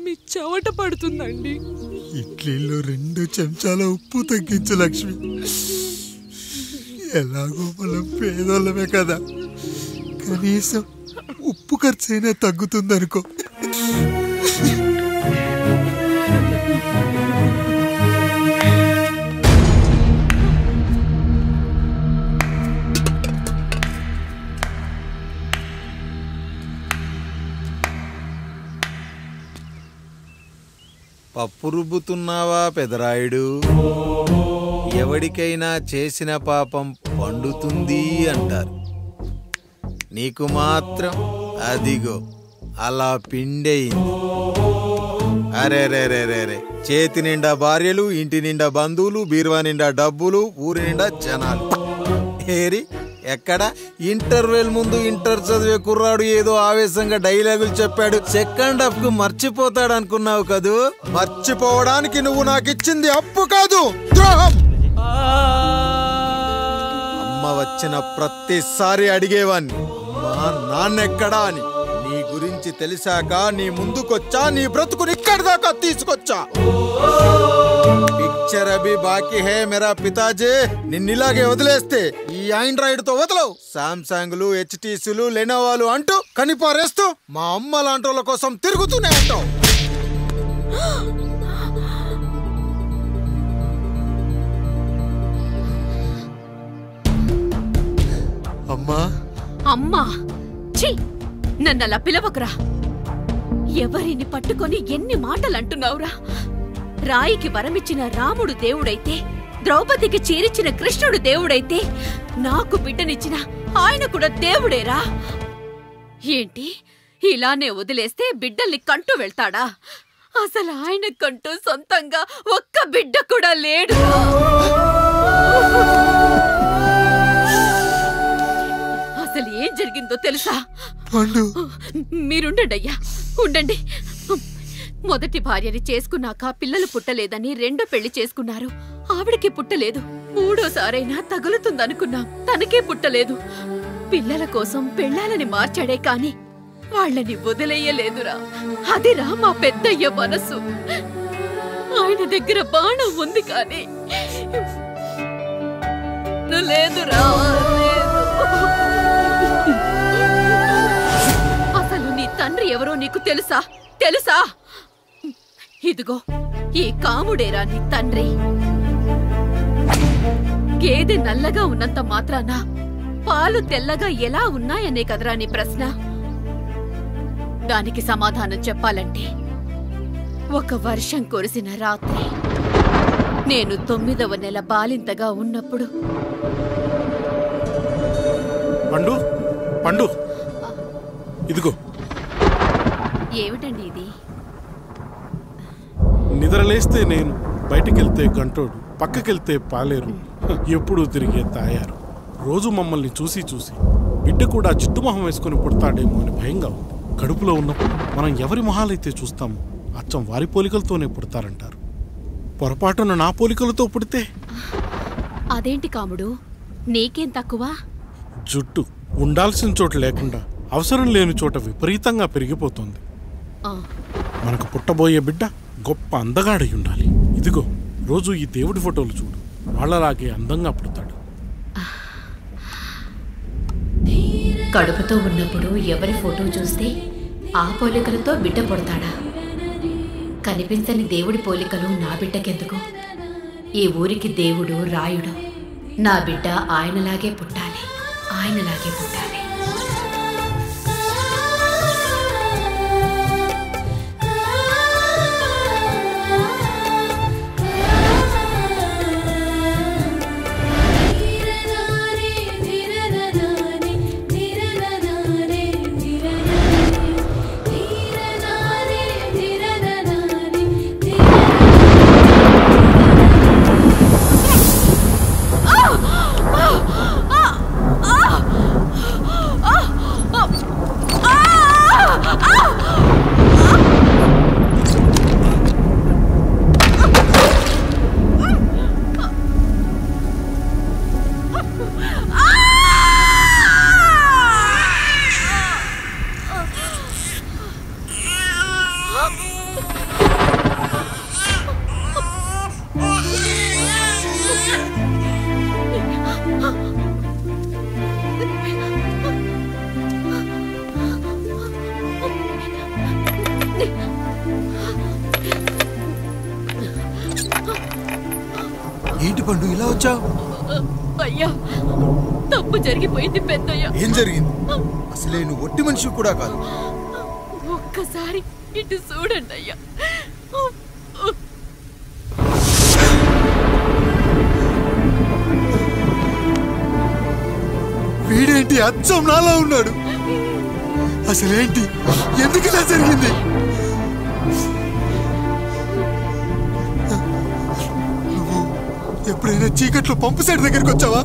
మీ చెవట పడుతుందండి. ఇడ్లీలో 2 చెంచాల ఉప్పు తగ్గించు లక్ష్మి. ఎలాగో మనం పేదోళ్ళమే కదా, కనీసం ఉప్పు ఖర్చైనా తగ్గుతుందనుకో. పప్పు రుబ్బుతున్నావా పెదరాయుడు? ఎవడికైనా చేసిన పాపం పండుతుంది అంటారు, నీకు మాత్రం అదిగో అలా పిండయింది. అరే రే రే రే రే, చేతి నిండా భార్యలు, ఇంటి నిండా బంధువులు, బీరువా నిండా డబ్బులు, ఊరి నిండా జనాలు. ఏరి ఎక్కడ ఇంటర్వెల్ ముందు ఇంటర్ చదివే కుర్రాడు ఏదో ఆవేశంగా డైలాగులు చెప్పాడు, సెకండ్ హాఫ్ కు మర్చిపోతాడు అనుకున్నావు కదూ? మర్చిపోవడానికి నువ్వు నాకు ఇచ్చింది అప్పు కాదు, ద్రోహం. అమ్మ వచ్చిన ప్రతిసారి అడిగేవాన్ని, అమ్మా నాన్నెక్కడా అని. నీ గురించి తెలిసాక నీ ముందుకొచ్చా, నీ బ్రతుకుని ఇక్కడి దాకా తీసుకొచ్చా. పిక్చర్ అభి బాకీ హే మేరా పితాజీ. నిన్నిలాగే వదిలేస్తే ఈ ఆండ్రాయిడ్ తో వదలవు. సామ్సంగ్లు, హెచ్టీసీలు, లెనోవాలు అంటూ కనిపారేస్తూ మా అమ్మ లాంటి వాళ్ళ కోసం తిరుగుతూనే ఉంటావు. అమ్మా అమ్మా ఛీ, నన్నలా పిలవకురా. ఎవరిని పట్టుకొని ఎన్ని మాటలు అంటున్నావురా? రాయికి వరమిచ్చిన రాముడు దేవుడైతే, ద్రౌపదికి చీరిచ్చిన కృష్ణుడు దేవుడైతే, నాకు బిడ్డనిచ్చిన ఆయన కూడా దేవుడేరా. ఏంటి ఇలానే వదిలేస్తే బిడ్డల్ని కంటూ వెళ్తాడా? అసలు ఆయన కంటూ సొంతంగా ఒక్క బిడ్డ కూడా లేడు. అసలు ఏం జరిగిందో తెలుసా? మీరుండండి అయ్యా, ఉండండి. మొదటి భార్యని చేసుకున్నాక పిల్లలు పుట్టలేదని రెండో పెళ్లి చేసుకున్నారు. ఆవిడకి పుట్టలేదు. మూడోసారైనా తగులుతుందనుకున్నాం, తనకే పుట్టలేదు. పిల్లల కోసం పెళ్ళాలని మార్చాడే కాని వాళ్ళని వదిలేయలేదురా. అదిరా మా పెద్దయ్య మనసు. ఆయన దగ్గర బాణం ఉంది కానీ లేదురా. అసలు నీ తండ్రి ఎవరో నీకు తెలుసా? తెలుసా? ఇదిగో ఈ కాముడేరా నీ తండ్రి. గేదె నల్లగా ఉన్నంత మాత్రాన పాలు తెల్లగా ఎలా ఉన్నాయనే కదరా నీ ప్రశ్న. దానికి సమాధానం చెప్పాలంటే, ఒక వర్షం కురిసిన రాత్రి నేను 9వ నెల బాలింతగా ఉన్నప్పుడు. పండు పండు, ఇదిగో. ఏమిటండి ఇది? నిద్రలేస్తే నేను, బయటికెళ్తే గంటోడు, పక్కకెళ్తే పాలేరు, ఎప్పుడూ తిరిగే తాయారు. రోజు మమ్మల్ని చూసి చూసి బిడ్డ కూడా చిట్టుమొహం వేసుకుని పుడతాడేమో అని భయంగా ఉంది. కడుపులో ఉన్నప్పుడు మనం ఎవరి మొహాలైతే చూస్తామో అచ్చం వారి పోలికలతోనే పుడతారంటారు. పొరపాటున నా పోలికలతో పుడితే? అదేంటి కాముడు, నీకేం తక్కువ? జుట్టు ఉండాల్సిన చోట లేకుండా అవసరం లేని చోట విపరీతంగా పెరిగిపోతుంది. మనకు పుట్టబోయే బిడ్డ గొప్ప అందగాడై ఉండాలి. ఇదిగో రోజు ఈ దేవుడి ఫోటోలు చూడు, వాళ్ళలాగే అందంగా పుడతాడు. కడుపుతో ఉన్నప్పుడు ఎవరి ఫోటో చూస్తే ఆ పోలికలతో బిడ్డ పుడతాడా? కనిపించని దేవుడి పోలికలు నా బిడ్డకెందుకు? ఈ ఊరికి దేవుడు రాయుడు. నా బిడ్డ ఆయనలాగే పుట్టాలి, ఆయనలాగే పుట్టాలి. పండు ఇలా వచ్చావు? అయ్యా, తప్పు జరిగిపోయింది పెద్దయ్యా. ఏం జరిగింది? అసలే నువ్వు ఒట్టి మనిషి కూడా కాదు. ఒక్కసారి ఇటు చూడండి అయ్యా. వీడేంటి అచ్చం నాలా ఉన్నాడు? అసలేంటి, ఎందుకు ఇలా జరిగింది? నువ్వు ఎప్పుడైనా చీకట్లో పంపు సైడ్ దగ్గరికి వచ్చావా?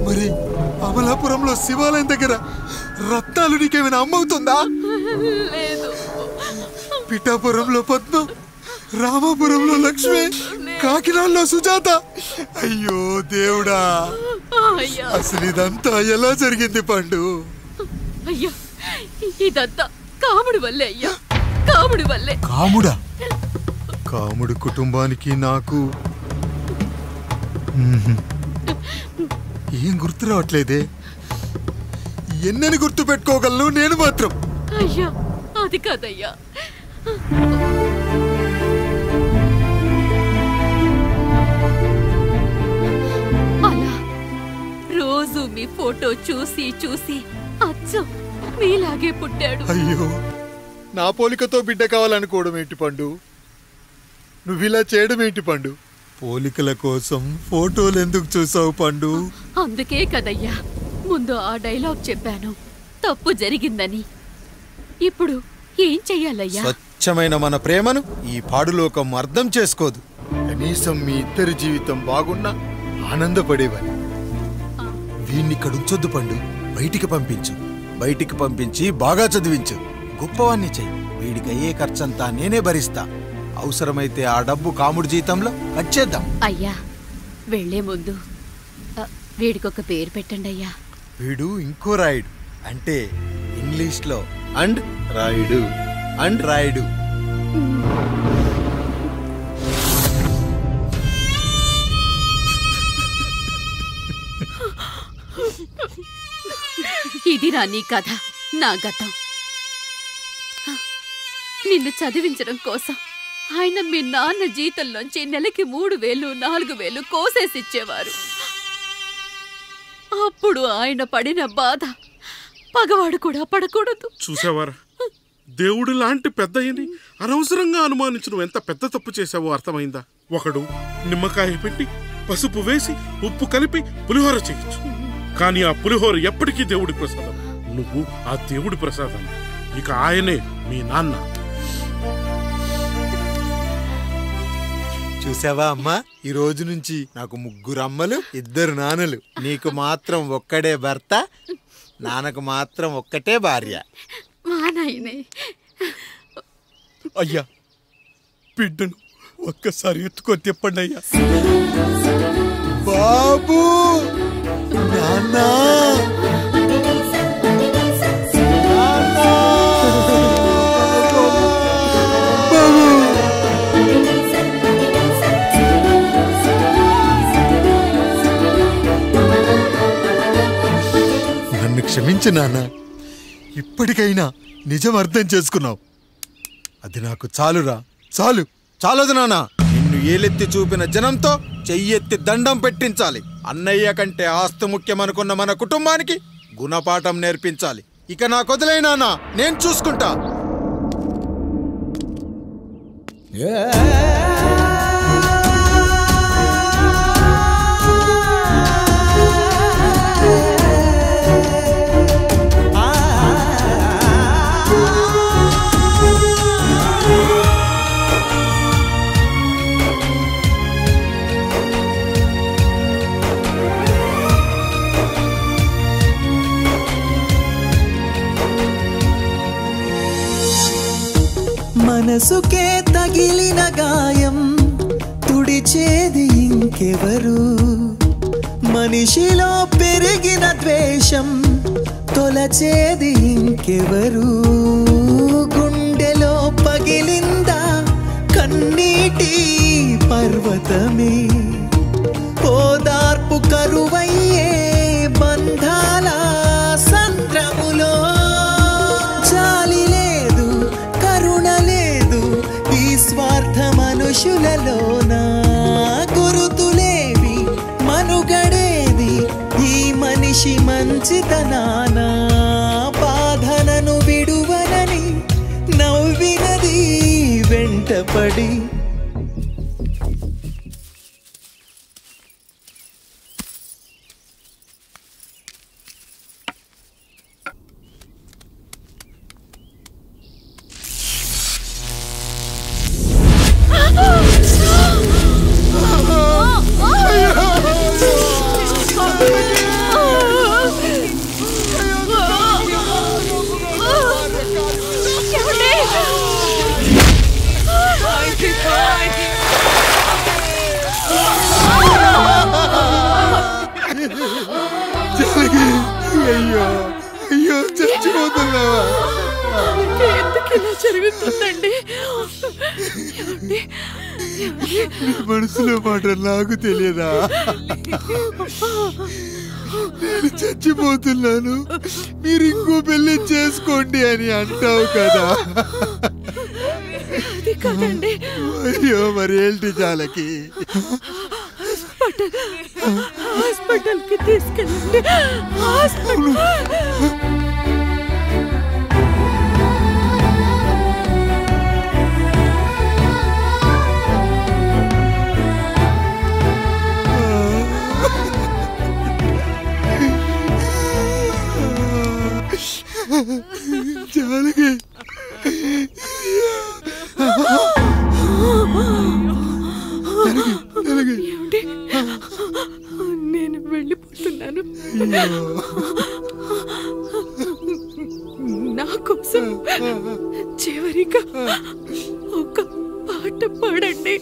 మరి అమలాపురంలో శివాలయం దగ్గర రత్నాలు నీకేమైనా అమ్మవుతుందా? పిఠాపురంలో పద్మ, రామాపురంలో లక్ష్మి, కాకినాడలో సుజాత. అయ్యో దేవుడా, అసలు ఇదంతా ఎలా జరిగింది పండు? అయ్యా, ఇదంతా కాముడి వల్లే అయ్యా, కాముడి వల్లే. కాముడా? కాముడి కుటుంబానికి నాకు ఏం గుర్తు రావట్లేదే. ఎన్నని గుర్తు పెట్టుకోగలను నేను మాత్రం? అయ్యా, అది కాదయ్యా. అలా రోజు మీ ఫోటో చూసి చూసి అచ్చం మీలాగే పుట్టాడు. అయ్యో, నా పోలికతో బిడ్డ కావాలనుకోవడం ఏంటి పండు? నువ్విలా చేయడం ఏంటి పండు? పోలికల కోసం ఫోటోలు ఎందుకు చూసావు పండు? అందుకే కదయ్యా ముందు ఆ డైలాగ్ చెప్పాను, తప్పు జరిగిందని. ఇప్పుడు ఏం చెయ్యాలయ్యా? స్వచ్ఛమైన మన ప్రేమను ఈ పాడులోకం అర్థం చేసుకోదు. కనీసం మీ ఇద్దరి జీవితం బాగున్నా ఆనందపడేవాని. వీణ్ణి ఇక్కడ ఉంచొద్దు పండు, బయటికి పంపించు. బయటికి పంపించి బాగా చదివించు, గొప్పవాణ్ణి చెయ్యి. వీడికి అయ్యే ఖర్చంతా నేనే భరిస్తా. అవసరమైతే ఆ డబ్బు కాముడి జీతంలో కట్ చేద్దాం. అయ్యా, వెళ్లే ముందు వీడికొక పేరు పెట్టండి అయ్యా. వీడు ఇంకో రాయుడు, అంటే ఇంగ్లీష్లో అండ్ రాయుడు, అండ్ రాయుడు. ఇదిరా నీ కథ, నా గతం. నిన్ను చదివించడం కోసం ఆయన మీ నాన్న జీతంలోంచి నెలకి 3,000, 4,000 కోసేసిచ్చేవారు. అప్పుడు ఆయన పడిన బాధ పగవాడు కూడా పడకూడదు. చూసావారా, దేవుడు లాంటి పెద్దయ్యని అనవసరంగా అనుమానించడం ఎంత పెద్ద తప్పు చేసావో అర్థమైందా? ఒకడు నిమ్మకాయ పెట్టి పసుపు వేసి ఉప్పు కలిపి పులిహోర చేయొచ్చు, కానీ ఆ పులిహోర ఎప్పటికీ దేవుడి ప్రసాదం. నువ్వు ఆ దేవుడి ప్రసాదం. ఇక ఆయనే మీ నాన్న. చూసావా అమ్మా, ఈ రోజు నుంచి నాకు 3 అమ్మలు, 2 నాన్నలు. నీకు మాత్రం ఒక్కడే భర్త, నాన్నకు మాత్రం ఒక్కటే భార్య. మా నాయనే. అయ్యా, బిడ్డను ఒక్కసారి ఎత్తుకొని తిప్పండి అయ్యా. బాబు, నాన్నా, నన్ను క్షమించు నాన్న. ఇప్పటికైనా నిజం అర్థం చేసుకున్నావు. అది నాకు చాలురా, చాలు. చాలదు నాన్న, నిన్ను ఏలెత్తి చూపిన జనంతో చెయ్యెత్తి దండం పెట్టించాలి. అన్నయ్య కంటే ఆస్తి ముఖ్యమనుకున్న మన కుటుంబానికి గుణపాఠం నేర్పించాలి. ఇక నాకు వదిలే నాన్న, నేను చూసుకుంటా. మనసుకే తగిలిన గాయం తుడిచేది ఇంకెవరు? మనిషిలో పెరిగిన ద్వేషం తొలచేది ఇంకెవరు? గుండెలో పగిలిందా కన్నీటి పర్వతమే? ఓదార్పు కరువయ్యే బంధాల సంద్రములో జాలి లేదు, కరుణ లేదు ఈ స్వార్థ మనుషులలోనా? గురుతులే మంచితనాన బాధనను విడువనని నవ్వినది వెంటపడి అయ్యో అయ్యో చచ్చిపోతున్నావా? ఎందుకు ఇలా జరుగుతుందండి? నీ మనసులో మాట నాకు తెలియదా? నేను చచ్చిపోతున్నాను, మీరు ఇంకో పెళ్లి చేసుకోండి అని అంటావు కదా. అది కాదండి. అయ్యో మరి ఏంటి జానకి? హాస్పిటల్కి తీసుకెళ్ళండి. హాస్పిటల్ జానకి నేను వెళ్ళిపోతున్నాను. నా కోసం చివరిగా ఒక పాట పాడండి.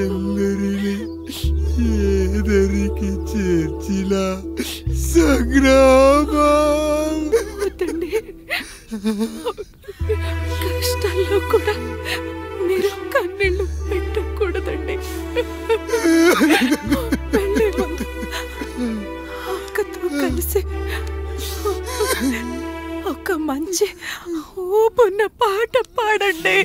ಎಲ್ಲರಿಲಿ ఏదరికి చేర్చిన సంగ్రామ. వద్దండి. కష్టాల్లో కూడా మీరు కన్నీళ్ళు పెట్టకూడదండి. వెళ్ళే ముందు అక్కతో కలిసి ఒక మంచి ఊపున్న పాట పాడండి.